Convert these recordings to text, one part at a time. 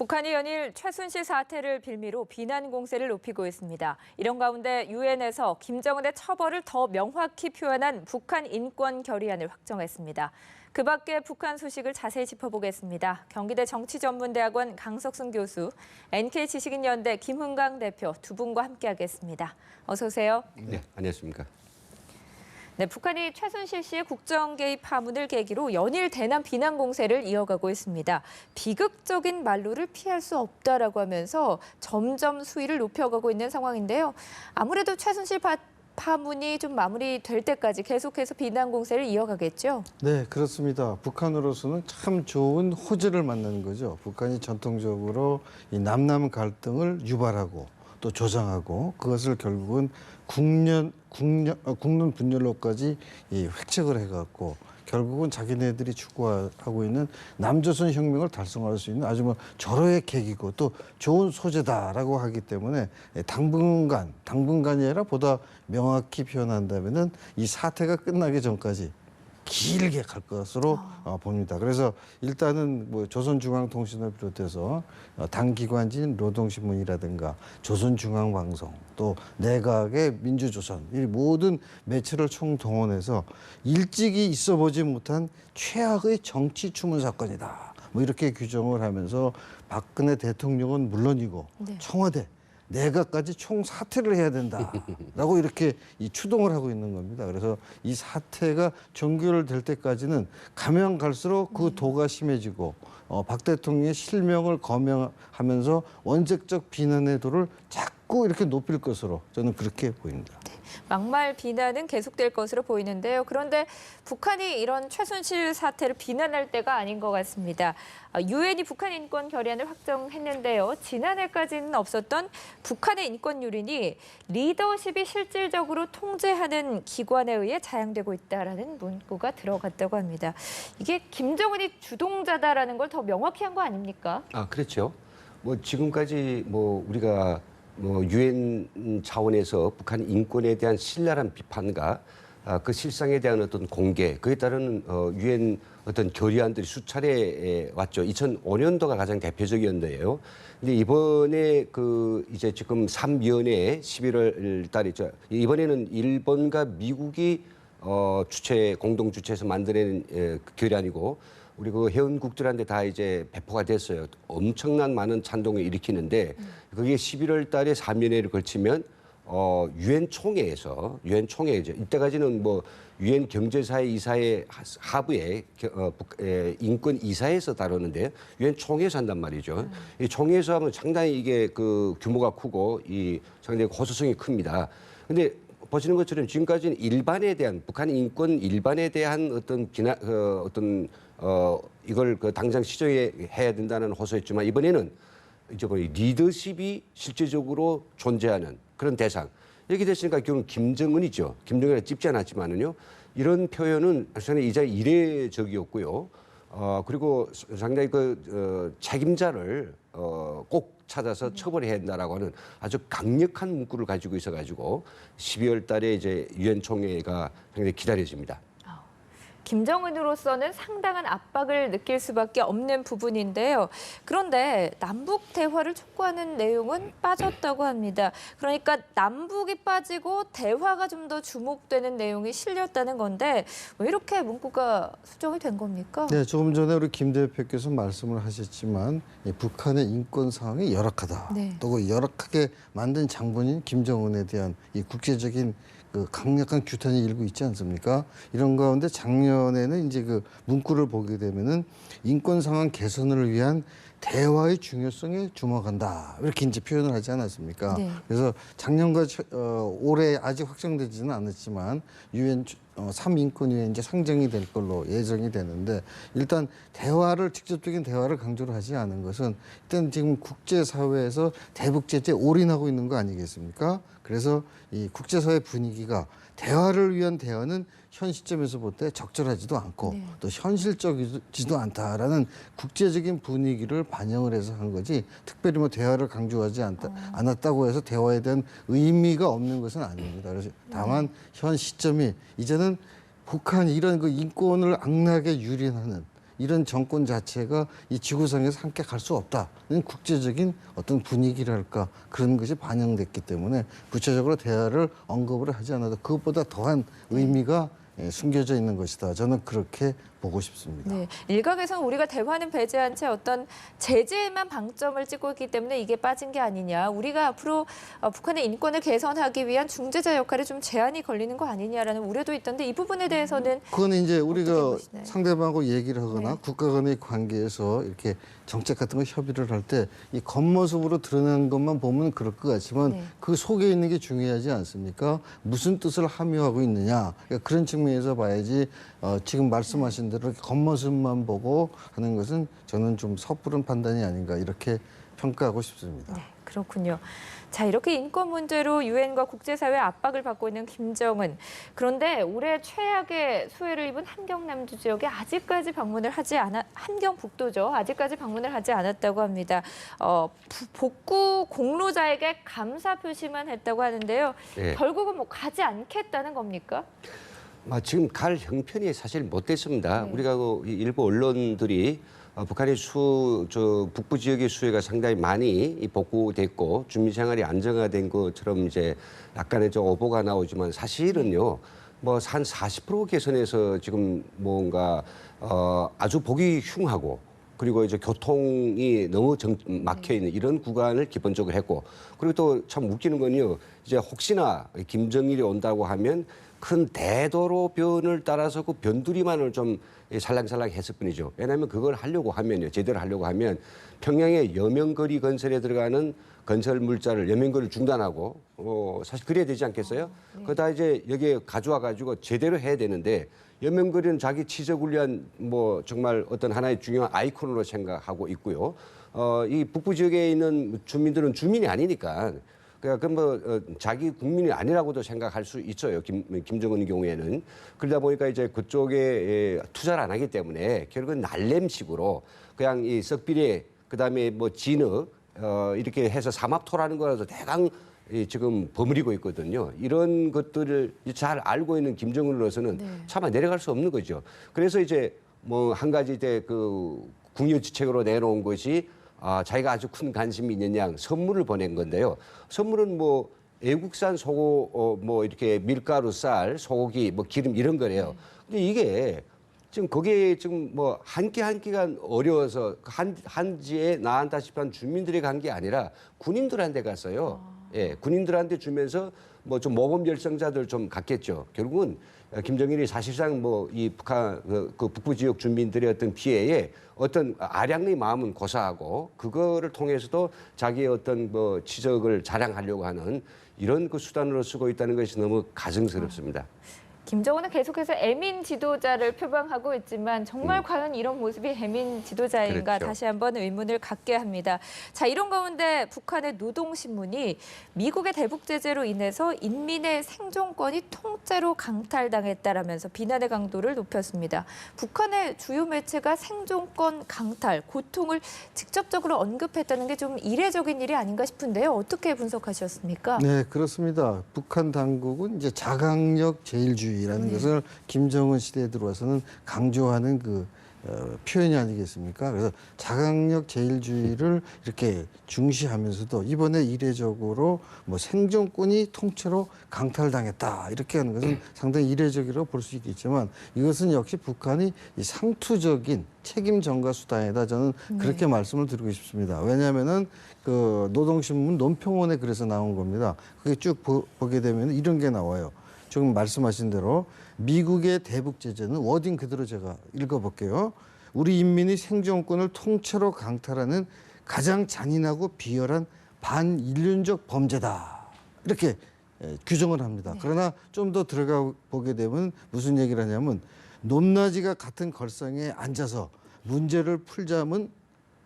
북한이 연일 최순실 사태를 빌미로 비난 공세를 높이고 있습니다. 이런 가운데 유엔에서 김정은의 처벌을 더 명확히 표현한 북한 인권 결의안을 확정했습니다. 그 밖에 북한 소식을 자세히 짚어보겠습니다. 경기대 정치전문대학원 강석순 교수, NK지식인연대 김흥강 대표 두 분과 함께하겠습니다. 어서 오세요. 네, 안녕하십니까. 네, 북한이 최순실 씨의 국정 개입 파문을 계기로 연일 대남 비난 공세를 이어가고 있습니다. 비극적인 만루를 피할 수 없다라고 하면서 점점 수위를 높여가고 있는 상황인데요. 아무래도 최순실 파문이 좀 마무리될 때까지 계속해서 비난 공세를 이어가겠죠? 네, 그렇습니다. 북한으로서는 참 좋은 호재를 만나는 거죠. 북한이 전통적으로 이 남남 갈등을 유발하고 또 조장하고 그것을 결국은 국론 분열로까지 획책을 해갖고 결국은 자기네들이 추구하고 있는 남조선 혁명을 달성할 수 있는 아주 절호의 계기고 또 좋은 소재다라고 하기 때문에 당분간이 아니라 보다 명확히 표현한다면은 이 사태가 끝나기 전까지 길게 갈 것으로 봅니다. 그래서 일단은 조선중앙통신을 비롯해서 당기관지인 노동신문이라든가 조선중앙방송 또 내각의 민주조선 이 모든 매체를 총동원해서 일찍이 있어보지 못한 최악의 정치 추문 사건이다. 이렇게 규정을 하면서 박근혜 대통령은 물론이고 네. 청와대 내각까지 총사퇴를 해야 된다라고 이렇게 추동을 하고 있는 겁니다. 그래서 이 사태가 종결될 때까지는 가면 갈수록 그 도가 심해지고 박 대통령의 실명을 거명하면서 원색적 비난의 도를 자꾸 이렇게 높일 것으로 저는 그렇게 보입니다. 막말 비난은 계속될 것으로 보이는데요. 그런데 북한이 이런 최순실 사태를 비난할 때가 아닌 것 같습니다. 유엔이 북한 인권 결의안을 확정했는데요. 지난해까지는 없었던 북한의 인권 유린이 리더십이 실질적으로 통제하는 기관에 의해 자양되고 있다라는 문구가 들어갔다고 합니다. 이게 김정은이 주동자다라는 걸 더 명확히 한 거 아닙니까? 그렇죠. 지금까지 우리가 유엔 차원에서 북한 인권에 대한 신랄한 비판과 그 실상에 대한 어떤 공개, 그에 따른 유엔 어떤 결의안들이 수차례 왔죠. 2005년도가 가장 대표적이었는데요. 근데 이번에 이제 지금 3연에 11월 달이죠. 이번에는 일본과 미국이 공동 주최해서 만들어낸 결의안이고, 우리 회원국들한테 다 이제 배포가 됐어요. 엄청난 많은 찬동을 일으키는데 그게 11월 달에 3연회를 걸치면 유엔 총회에서 유엔총회죠. 이때까지는 유엔 경제사회 이사회 하부에 인권 이사회에서 다루는데 유엔 총회에서 한단 말이죠. 이 총회에서 하면 상당히 이게 규모가 크고 상당히 호소성이 큽니다. 근데 보시는 것처럼 지금까지는 북한 인권 일반에 대한 어떤 비난, 이걸 당장 시정해야 된다는 호소였지만 이번에는 이제 리더십이 실질적으로 존재하는 그런 대상. 이렇게 됐으니까 결국은 김정은이죠. 김정은이 찝지 않았지만은요. 이런 표현은 상당히 이례적이었고요. 그리고 상당히 책임자를 꼭 찾아서 처벌해야 된다라고 하는 아주 강력한 문구를 가지고 있어가지고 12월 달에 이제 유엔 총회가 상당히 기다려집니다. 김정은으로서는 상당한 압박을 느낄 수밖에 없는 부분인데요. 그런데 남북 대화를 촉구하는 내용은 빠졌다고 합니다. 그러니까 남북이 빠지고 대화가 좀 더 주목되는 내용이 실렸다는 건데 왜 이렇게 문구가 수정이 된 겁니까? 네, 조금 전에 우리 김 대표께서 말씀을 하셨지만 북한의 인권 상황이 열악하다. 네. 또 열악하게 만든 장본인 김정은에 대한 이 국제적인 강력한 규탄이 일고 있지 않습니까? 이런 가운데 작년에는 이제 문구를 보게 되면은 인권 상황 개선을 위한 대화의 중요성에 주목한다. 이렇게 이제 표현을 하지 않았습니까? 네. 그래서 작년과 올해 아직 확정되지는 않았지만 유엔 3인권 이제 상정이 될 걸로 예정이 되는데 일단 직접적인 대화를 강조를 하지 않은 것은 일단 지금 국제사회에서 대북 제재에 올인하고 있는 거 아니겠습니까? 그래서 이 국제사회 분위기가 대화를 위한 대화는 현 시점에서 볼 때 적절하지도 않고 네. 또 현실적이지도 않다라는 국제적인 분위기를 반영을 해서 한 거지 특별히 대화를 강조하지 않았다고 해서 대화에 대한 의미가 없는 것은 아닙니다. 그래서 다만 현 시점이 이제는 북한이 이런 인권을 악랄하게 유린하는 이런 정권 자체가 이 지구상에서 함께 갈 수 없다는 국제적인 어떤 분위기랄까 그런 것이 반영됐기 때문에 구체적으로 대화를 언급을 하지 않아도 그것보다 더한 의미가 숨겨져 있는 것이다. 저는 그렇게 보고 싶습니다. 네, 일각에서는 우리가 대화는 배제한 채 어떤 제재에만 방점을 찍고 있기 때문에 이게 빠진 게 아니냐. 우리가 앞으로 북한의 인권을 개선하기 위한 중재자 역할에 좀 제한이 걸리는 거 아니냐라는 우려도 있던데 이 부분에 대해서는 그건 이제 우리가 보시나요? 상대방하고 얘기를 하거나 네. 국가 간의 관계에서 이렇게 정책 같은 거 협의를 할 때 이 겉모습으로 드러나는 것만 보면 그럴 것 같지만 네. 그 속에 있는 게 중요하지 않습니까? 무슨 뜻을 함유하고 있느냐. 그러니까 그런 측면에서 봐야지 지금 말씀하신 대로 이렇게 겉모습만 보고 하는 것은 저는 좀 섣부른 판단이 아닌가 이렇게 평가하고 싶습니다. 네, 그렇군요. 자, 이렇게 인권 문제로 유엔과 국제사회 압박을 받고 있는 김정은. 그런데 올해 최악의 수해를 입은 함경남도 지역에 아직까지 방문을 하지 않아 함경북도죠. 아직까지 방문을 하지 않았다고 합니다. 복구 공로자에게 감사 표시만 했다고 하는데요. 네. 결국은 뭐 가지 않겠다는 겁니까? 지금 갈 형편이 사실 못 됐습니다. 네. 우리가 일부 언론들이 북한의 북부 지역의 수해가 상당히 많이 복구됐고 주민 생활이 안정화된 것처럼 이제 약간의 오보가 나오지만 사실은요. 뭐 한 40% 개선해서 지금 뭔가 아주 보기 흉하고 그리고 이제 교통이 너무 막혀 있는 이런 구간을 기본적으로 했고 그리고 또 참 웃기는 건요. 이제 혹시나 김정일이 온다고 하면 큰 대도로변을 따라서 그 변두리만을 좀 살랑살랑 했을 뿐이죠. 왜냐하면 그걸 하려고 하면요. 제대로 하려고 하면 평양의 여명거리 건설에 들어가는 건설 물자를 여명거리를 중단하고 사실 그래야 되지 않겠어요? 네. 그다 이제 여기에 가져와 가지고 제대로 해야 되는데 여명거리는 자기 치적을 위한 뭐 정말 어떤 하나의 중요한 아이콘으로 생각하고 있고요. 이 북부 지역에 있는 주민들은 주민이 아니니까 그러니까 자기 국민이 아니라고도 생각할 수 있어요. 김정은 경우에는 그러다 보니까 이제 그쪽에 투자를 안 하기 때문에 결국은 날램식으로 그냥 이 썩비리 그다음에 뭐 진흙 이렇게 해서 삼합토라는 거라서 대강 지금 버무리고 있거든요. 이런 것들을 잘 알고 있는 김정은으로서는 네. 차마 내려갈 수 없는 거죠. 그래서 이제 뭐 한 가지 이제 그 국유지책으로 내놓은 것이 자기가 아주 큰 관심이 있는 양 선물을 보낸 건데요. 선물은 뭐 외국산 뭐 이렇게 밀가루, 쌀, 소고기, 뭐 기름 이런 거래요. 근데 이게 지금 거기에 지금 뭐 한 끼 한 끼가 어려워서 한지에 나앉다시피 한 주민들이 간 게 아니라 군인들한테 갔어요. 예, 군인들한테 주면서 뭐 좀 모범 열성자들 좀 갔겠죠. 결국은 김정일이 사실상 뭐 이 북한 그 북부 지역 주민들의 어떤 피해에 어떤 아량의 마음은 고사하고 그거를 통해서도 자기의 어떤 뭐 치적을 자랑하려고 하는 이런 그 수단으로 쓰고 있다는 것이 너무 가증스럽습니다. 김정은은 계속해서 애민 지도자를 표방하고 있지만 정말 과연 이런 모습이 애민 지도자인가 그렇죠. 다시 한번 의문을 갖게 합니다. 자, 이런 가운데 북한의 노동신문이 미국의 대북 제재로 인해서 인민의 생존권이 통째로 강탈당했다라면서 비난의 강도를 높였습니다. 북한의 주요 매체가 생존권 강탈, 고통을 직접적으로 언급했다는 게 좀 이례적인 일이 아닌가 싶은데요. 어떻게 분석하셨습니까? 네, 그렇습니다. 북한 당국은 이제 자강력 제일주의라는 것을 김정은 시대에 들어와서는 강조하는 그 표현이 아니겠습니까? 그래서 자강력 제일주의를 이렇게 중시하면서도 이번에 이례적으로 뭐 생존권이 통째로 강탈당했다 이렇게 하는 것은 상당히 이례적이라고 볼 수 있겠지만 이것은 역시 북한이 이 상투적인 책임 전가 수단이다 저는 그렇게 말씀을 드리고 싶습니다. 왜냐하면은 그 노동신문 논평원에 그래서 나온 겁니다. 그게 쭉 보게 되면 이런 게 나와요. 지금 말씀하신 대로 미국의 대북 제재는 워딩 그대로 제가 읽어볼게요. 우리 인민의 생존권을 통째로 강탈하는 가장 잔인하고 비열한 반인륜적 범죄다. 이렇게 규정을 합니다. 그러나 좀 더 들어가 보게 되면 무슨 얘기를 하냐면 높낮이가 같은 걸상에 앉아서 문제를 풀자면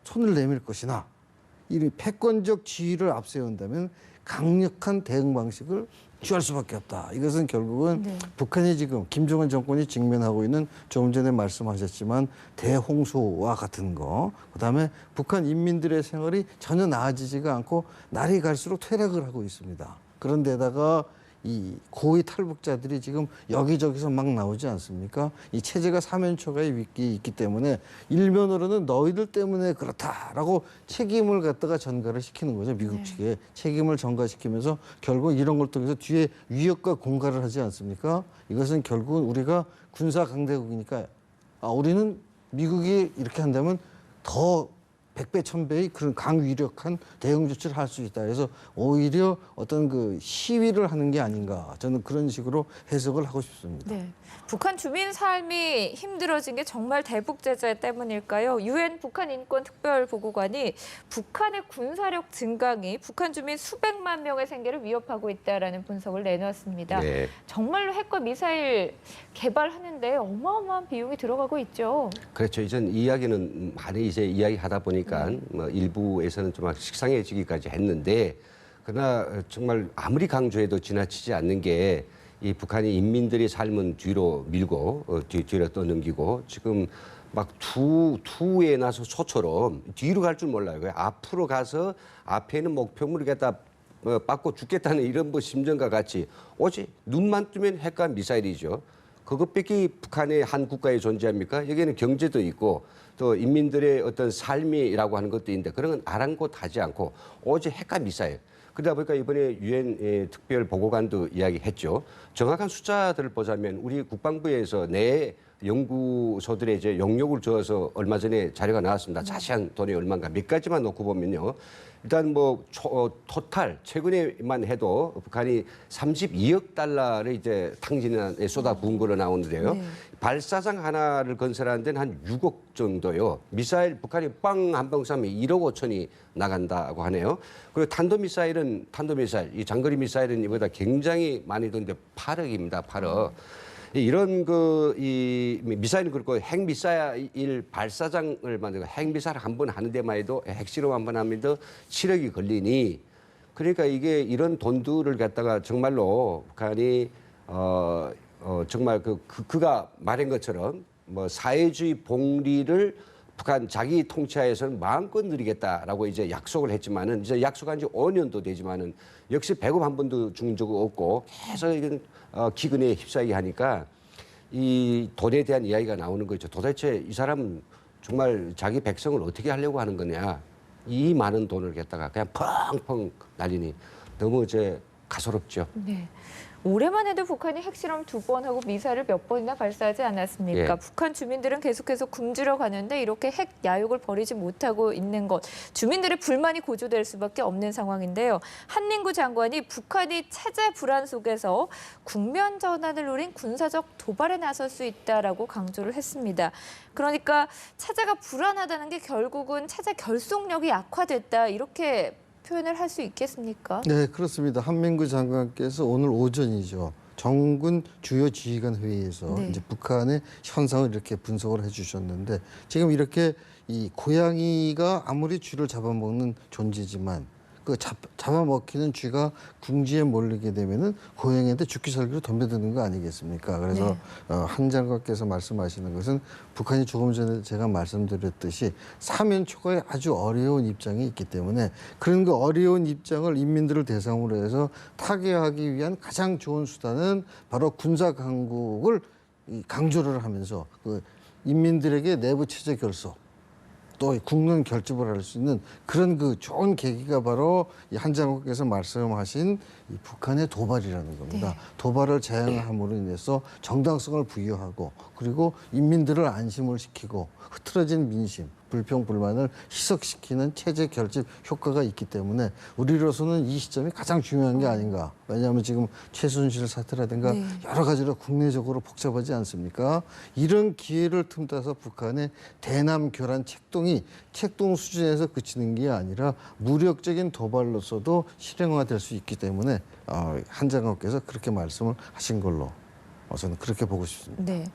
손을 내밀 것이나 이 패권적 지위를 앞세운다면 강력한 대응 방식을 취할 수밖에 없다. 이것은 결국은 북한이 지금 김정은 정권이 직면하고 있는 조금 전에 말씀하셨지만 대홍수와 같은 거, 그다음에 북한 인민들의 생활이 전혀 나아지지가 않고 날이 갈수록 퇴락을 하고 있습니다. 그런데다가 이 고위 탈북자들이 지금 여기저기서 막 나오지 않습니까? 이 체제가 사면초가에 있기 때문에 일면으로는 너희들 때문에 그렇다라고 책임을 갖다가 전가를 시키는 거죠. 미국 측에 책임을 전가시키면서 결국 이런 걸 통해서 뒤에 위협과 공갈을 하지 않습니까? 이것은 결국은 우리가 군사 강대국이니까 우리는 미국이 이렇게 한다면 더 100배, 1000배의 그런 강위력한 대응 조치를 할 수 있다. 그래서 오히려 어떤 그 시위를 하는 게 아닌가. 저는 그런 식으로 해석을 하고 싶습니다. 네. 북한 주민 삶이 힘들어진 게 정말 대북 제재 때문일까요? 유엔 북한 인권 특별 보고관이 북한의 군사력 증강이 북한 주민 수백만 명의 생계를 위협하고 있다라는 분석을 내놓았습니다. 네. 정말로 핵과 미사일 개발하는데 어마어마한 비용이 들어가고 있죠. 그렇죠. 이전 이야기는 많이 이제 이야기하다 보니까 뭐 일부에서는 좀 식상해지기까지 했는데 그러나 정말 아무리 강조해도 지나치지 않는 게 이 북한이 인민들의 삶은 뒤로 밀고 뒤로 떠넘기고 지금 막 투에 나서 소처럼 뒤로 갈 줄 몰라요. 앞으로 가서 앞에 있는 목표물을 갖다 받고 죽겠다는 이런 뭐 심정과 같이 오직 눈만 뜨면 핵과 미사일이죠. 그것밖에 북한의 한 국가에 존재합니까? 여기에는 경제도 있고 또 인민들의 어떤 삶이라고 하는 것도 있는데 그런 건 아랑곳하지 않고 오직 핵과 미사일. 그러다 보니까 이번에 유엔 특별 보고관도 이야기했죠. 정확한 숫자들을 보자면 우리 국방부에서 내 연구소들의 이제 용역을 줘서 얼마 전에 자료가 나왔습니다. 자세한 돈이 얼마인가 몇 가지만 놓고 보면요. 일단 뭐 토탈 최근에만 해도 북한이 32억 달러를 이제 탕진에 쏟아부은 거로 나오는데요. 네. 발사장 하나를 건설하는 데는 한 6억 정도요. 미사일 북한이 빵 한 방 쏘면 1억 5천이 나간다고 하네요. 그리고 탄도미사일, 이 장거리 미사일은 이보다 굉장히 많이 드는데 8억입니다. 8억. 이런 이 미사일은 그렇고 핵 미사일 발사장을 만들고 핵 미사일 한 번 하는 데만 해도 핵실험 한 번 하면 7억이 걸리니 그러니까 이게 이런 돈들을 갖다가 정말로 북한이 정말 그가 말한 것처럼 뭐 사회주의 봉리를 북한 자기 통치하에서는 마음껏 누리겠다라고 이제 약속을 했지만은 이제 약속한 지 5년도 되지만은 역시 배급 한 번도 준 적 없고 계속 이건 기근에 휩싸이게 하니까 이 돈에 대한 이야기가 나오는 거죠. 도대체 이 사람은 정말 자기 백성을 어떻게 하려고 하는 거냐. 이 많은 돈을 갖다가 그냥 펑펑 날리니 너무 이제 가소롭죠. 네. 올해만 해도 북한이 핵실험 2번 하고 미사일을 몇 번이나 발사하지 않았습니까? 예. 북한 주민들은 계속해서 굶주려 가는데 이렇게 핵 야욕을 버리지 못하고 있는 것. 주민들의 불만이 고조될 수밖에 없는 상황인데요. 한민구 장관이 북한이 체제 불안 속에서 국면 전환을 노린 군사적 도발에 나설 수 있다라고 강조를 했습니다. 그러니까 체제가 불안하다는 게 결국은 체제 결속력이 약화됐다 이렇게 표현을 할 수 있겠습니까? 네, 그렇습니다. 한민구 장관께서 오늘 오전이죠. 정군 주요 지휘관 회의에서 네. 이제 북한의 현상을 이렇게 분석을 해주셨는데 지금 이렇게 이 고양이가 아무리 쥐를 잡아먹는 존재지만 그 잡아먹히는 쥐가 궁지에 몰리게 되면은 고양이한테 죽기 살기로 덤벼드는 거 아니겠습니까? 그래서 네. 한 장관께서 말씀하시는 것은 북한이 조금 전에 제가 말씀드렸듯이 사면초가에 아주 어려운 입장이 있기 때문에 그런 그 어려운 입장을 인민들을 대상으로 해서 타개하기 위한 가장 좋은 수단은 바로 군사 강국을 강조를 하면서 그 인민들에게 내부 체제 결속 또 국론 결집을 할 수 있는 그런 그 좋은 계기가 바로 이 한 장관께서 말씀하신 이 북한의 도발이라는 겁니다. 네. 도발을 재행함으로 인해서 정당성을 부여하고 그리고 인민들을 안심을 시키고 흐트러진 민심, 불평, 불만을 희석시키는 체제 결집 효과가 있기 때문에 우리로서는 이 시점이 가장 중요한 게 아닌가. 왜냐하면 지금 최순실 사태라든가 네. 여러 가지로 국내적으로 복잡하지 않습니까? 이런 기회를 틈타서 북한의 대남 교란 책동이 책동 수준에서 그치는 게 아니라 무력적인 도발로서도 실행화될 수 있기 때문에 한 장관께서 그렇게 말씀을 하신 걸로 저는 그렇게 보고 싶습니다. 네.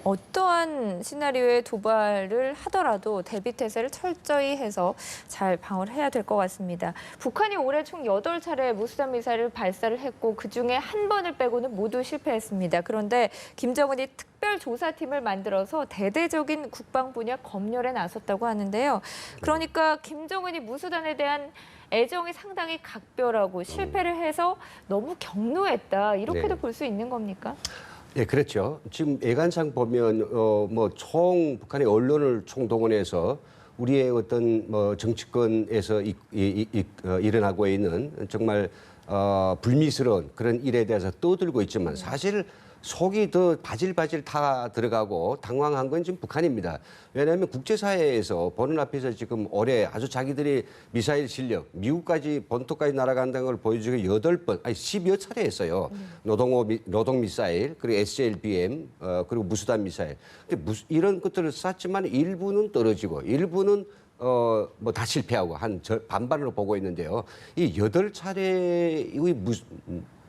어떠한 시나리오의 도발을 하더라도 대비태세를 철저히 해서 잘 방어를 해야 될 것 같습니다. 북한이 올해 총 8차례 무수단 미사일을 발사를 했고 그중에 한 번을 빼고는 모두 실패했습니다. 그런데 김정은이 특별조사팀을 만들어서 대대적인 국방 분야 검열에 나섰다고 하는데요. 그러니까 김정은이 무수단에 대한 애정이 상당히 각별하고 실패를 해서 너무 격노했다. 이렇게도 네. 볼 수 있는 겁니까? 예, 그렇죠. 지금 예관상 보면 총 북한의 언론을 총동원해서 우리의 어떤 정치권에서 일어나고 있는 정말 불미스러운 그런 일에 대해서 떠들고 있지만 사실 속이 더 바질바질 타 들어가고 당황한 건 지금 북한입니다. 왜냐하면 국제사회에서 보는 앞에서 지금 올해 아주 자기들이 미사일 실력, 미국까지 본토까지 날아간다는 걸 보여주고 8번, 아니 10여 차례 했어요. 노동 미사일, 그리고 SLBM, 그리고 무수단 미사일. 근데 이런 것들을 쐈지만 일부는 떨어지고 일부는 다 실패하고 반반으로 보고 있는데요. 이 8차례의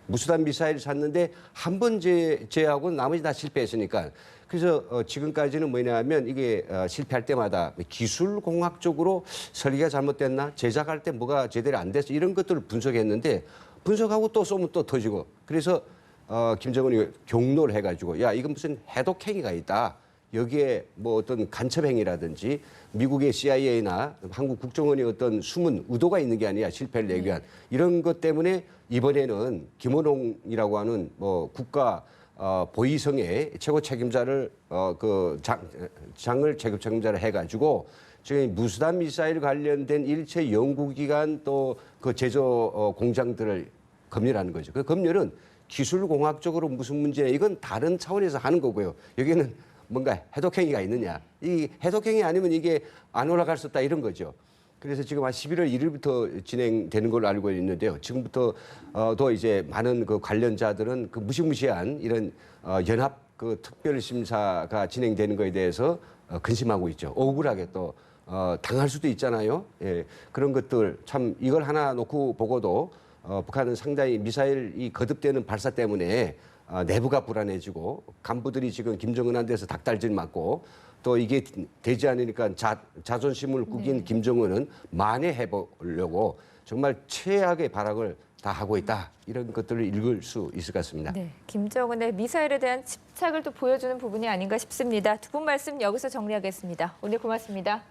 무수단 미사일 샀는데 한 번 제외하고 나머지 다 실패했으니까 그래서 지금까지는 뭐냐면 이게 실패할 때마다 기술공학적으로 설계가 잘못됐나 제작할 때 뭐가 제대로 안 돼서 이런 것들을 분석했는데 분석하고 또 쏘면 또 터지고 그래서 김정은이 경로를 해가지고 야 이건 무슨 해독행위가 있다. 여기에 뭐 어떤 간첩행위라든지 미국의 CIA나 한국 국정원의 어떤 숨은 의도가 있는 게 아니라 실패를 내기 위한 이런 것 때문에 이번에는 김원홍이라고 하는 국가 보위성의 최고 책임자를 장을 최고 책임자를 해가지고 지금 무수단 미사일 관련된 일체 연구기관 또 그 제조 공장들을 검열하는 거죠. 그 검열은 기술공학적으로 무슨 문제냐 이건 다른 차원에서 하는 거고요. 여기는 뭔가 해독행위가 있느냐. 이 해독행위 아니면 이게 안 올라갈 수 없다 이런 거죠. 그래서 지금 한 11월 1일부터 진행되는 걸로 알고 있는데요. 지금부터 또 이제 많은 그 관련자들은 그 무시무시한 이런 연합 그 특별심사가 진행되는 거에 대해서 근심하고 있죠. 억울하게 또 당할 수도 있잖아요. 예, 그런 것들 참 이걸 하나 놓고 보고도 북한은 상당히 미사일이 거듭되는 발사 때문에 내부가 불안해지고 간부들이 지금 김정은한테서 닭달질 맞고 또 이게 되지 않으니까 자존심을 구긴 김정은은 만회해보려고 정말 최악의 발악을 다 하고 있다. 이런 것들을 읽을 수 있을 것 같습니다. 네, 김정은의 미사일에 대한 집착을 또 보여주는 부분이 아닌가 싶습니다. 두 분 말씀 여기서 정리하겠습니다. 오늘 고맙습니다.